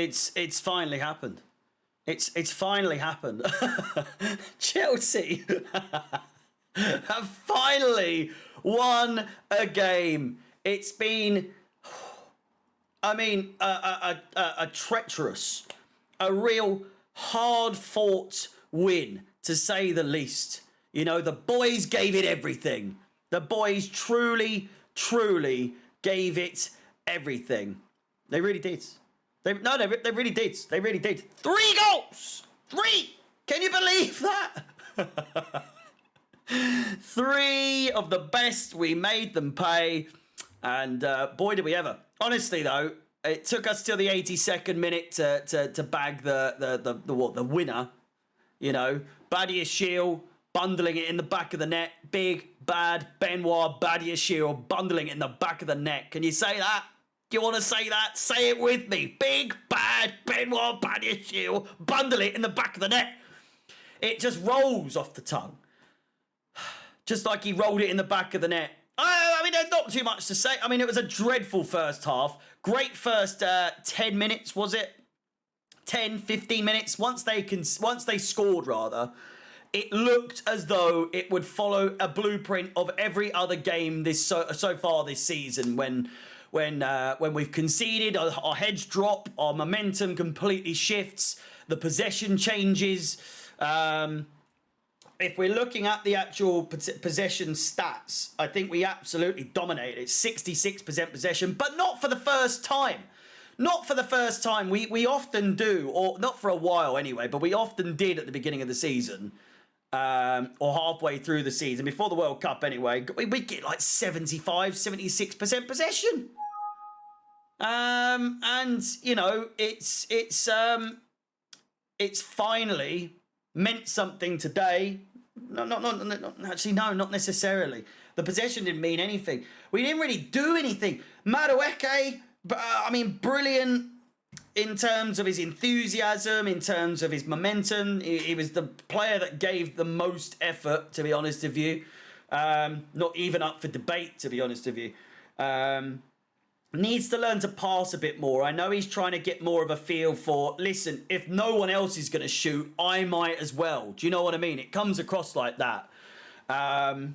It's finally happened. It's finally happened. Chelsea have finally won a game. It's been, I mean, a treacherous, a real hard-fought win, to say the least. You know, the boys gave it everything. The boys truly, truly gave it everything. They really did. They really did. They really did. 3 goals! 3! Can you believe that? 3 of the best. We made them pay. And boy, did we ever. Honestly, though, it took us till the 82nd minute to bag the winner. You know, Badiashile bundling it in the back of the net. Big, bad Benoit Badiashile bundling it in the back of the net. Can you say that? Do you want to say that? Say it with me. Big, bad Benoit Badiashile bundle it in the back of the net. It just rolls off the tongue. Just like he rolled it in the back of the net. I mean, there's not too much to say. I mean, it was a dreadful first half. Great first 10 minutes, was it? 10, 15 minutes. Once they scored, rather, it looked as though it would follow a blueprint of every other game so far this season. When we've conceded, our heads drop, our momentum completely shifts, the possession changes. If we're looking at the actual possession stats, I think we absolutely dominated. It's 66% possession, but not for the first time. Not for the first time. We often do, or not for a while anyway, but we often did at the beginning of the season, or halfway through the season, before the World Cup anyway. We get like 75, 76% possession. And, you know, it's finally meant something today. No, not necessarily. The possession didn't mean anything. We didn't really do anything. Madueke, brilliant in terms of his enthusiasm, in terms of his momentum. He was the player that gave the most effort, to be honest with you. Not even up for debate, to be honest with you. Needs to learn to pass a bit more. I know he's trying to get more of a feel for, listen, if no one else is going to shoot, I might as well. Do you know what I mean? It comes across like that. But,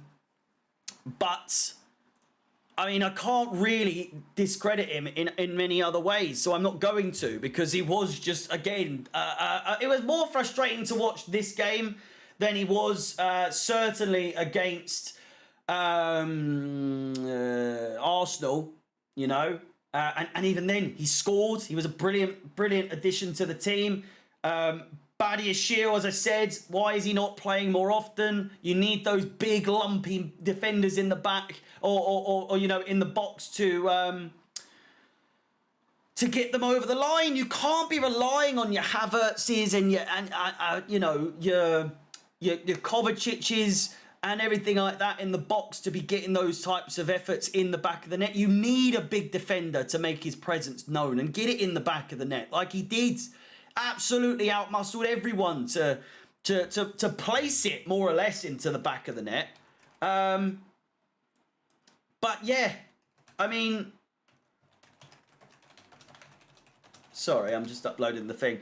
I mean, I can't really discredit him in many other ways, so I'm not going to, because he was just, again, it was more frustrating to watch this game than he was certainly against Arsenal. You know, and even then, he scored. He was a brilliant addition to the team. Badiashile, as I said, why is he not playing more often? You need those big, lumpy defenders in the back, or you know, in the box to get them over the line. You can't be relying on your Havertzes and your Kovacic's and everything like that in the box to be getting those types of efforts in the back of the net. You need a big defender to make his presence known and get it in the back of the net like he did. Absolutely outmuscled everyone to place it more or less into the back of the net. But yeah, I mean, sorry, I'm just uploading the thing.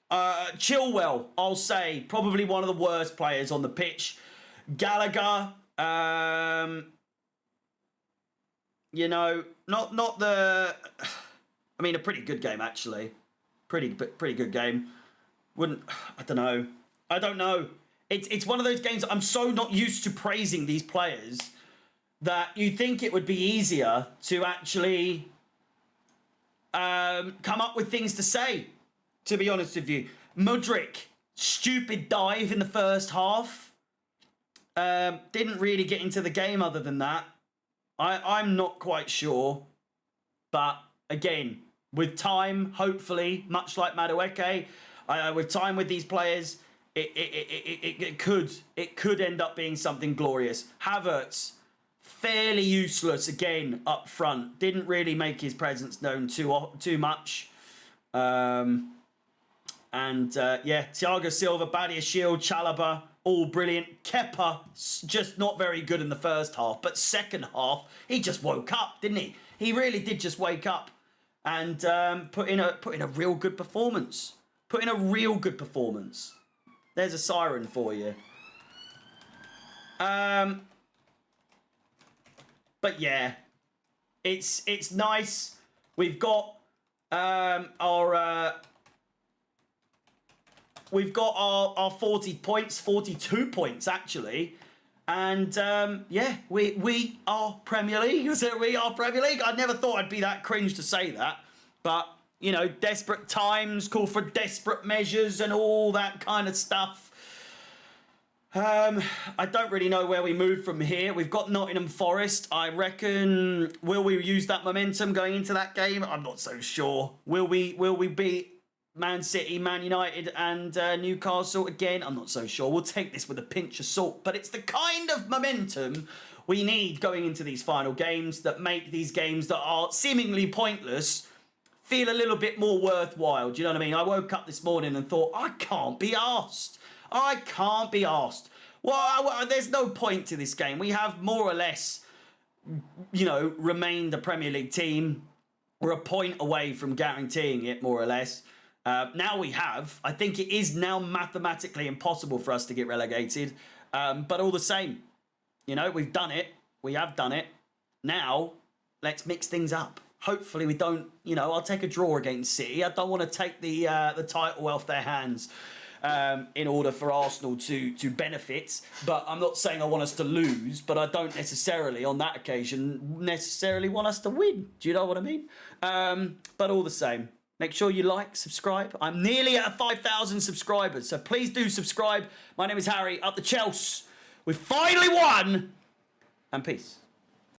Chilwell, I'll say, probably one of the worst players on the pitch. Gallagher, you know, not the. I mean, a pretty good game actually, pretty good game. I don't know. It's one of those games. I'm so not used to praising these players that you think it would be easier to actually come up with things to say. To be honest with you, Mudryk, stupid dive in the first half. Didn't really get into the game other than that. I'm not quite sure. But again, with time, hopefully, much like Madueke, with time with these players, it could end up being something glorious. Havertz, fairly useless again up front. Didn't really make his presence known too much. Thiago Silva, Badiashile, Chalobah, all brilliant. Kepa, just not very good in the first half, but second half, he just woke up, didn't he? He really did just wake up. and put in a real good performance. Put in a real good performance. There's a siren for you. But yeah, it's nice. We've got our 40 points, 42 points actually. And yeah, we are Premier League. So we are Premier League. I never thought I'd be that cringe to say that. But, you know, desperate times call for desperate measures and all that kind of stuff. I don't really know where we move from here. We've got Nottingham Forest. I reckon, will we use that momentum going into that game? I'm not so sure. Will we beat Man City, Man United and Newcastle again? I'm not so sure. We'll take this with a pinch of salt. But it's the kind of momentum we need going into these final games that make these games that are seemingly pointless feel a little bit more worthwhile. Do you know what I mean? I woke up this morning and thought, I can't be arsed. I can't be arsed. Well, there's no point to this game. We have more or less, you know, remained a Premier League team. We're a point away from guaranteeing it, more or less. Now we have. I think it is now mathematically impossible for us to get relegated. But all the same, you know, we've done it. We have done it. Now, let's mix things up. Hopefully we don't, you know, I'll take a draw against City. I don't want to take the title off their hands in order for Arsenal to benefit. But I'm not saying I want us to lose, but I don't necessarily, on that occasion, necessarily want us to win. Do you know what I mean? But all the same, make sure you like, subscribe. I'm nearly at 5,000 subscribers, so please do subscribe. My name is Harry, up the Chelsea. We finally won, and peace.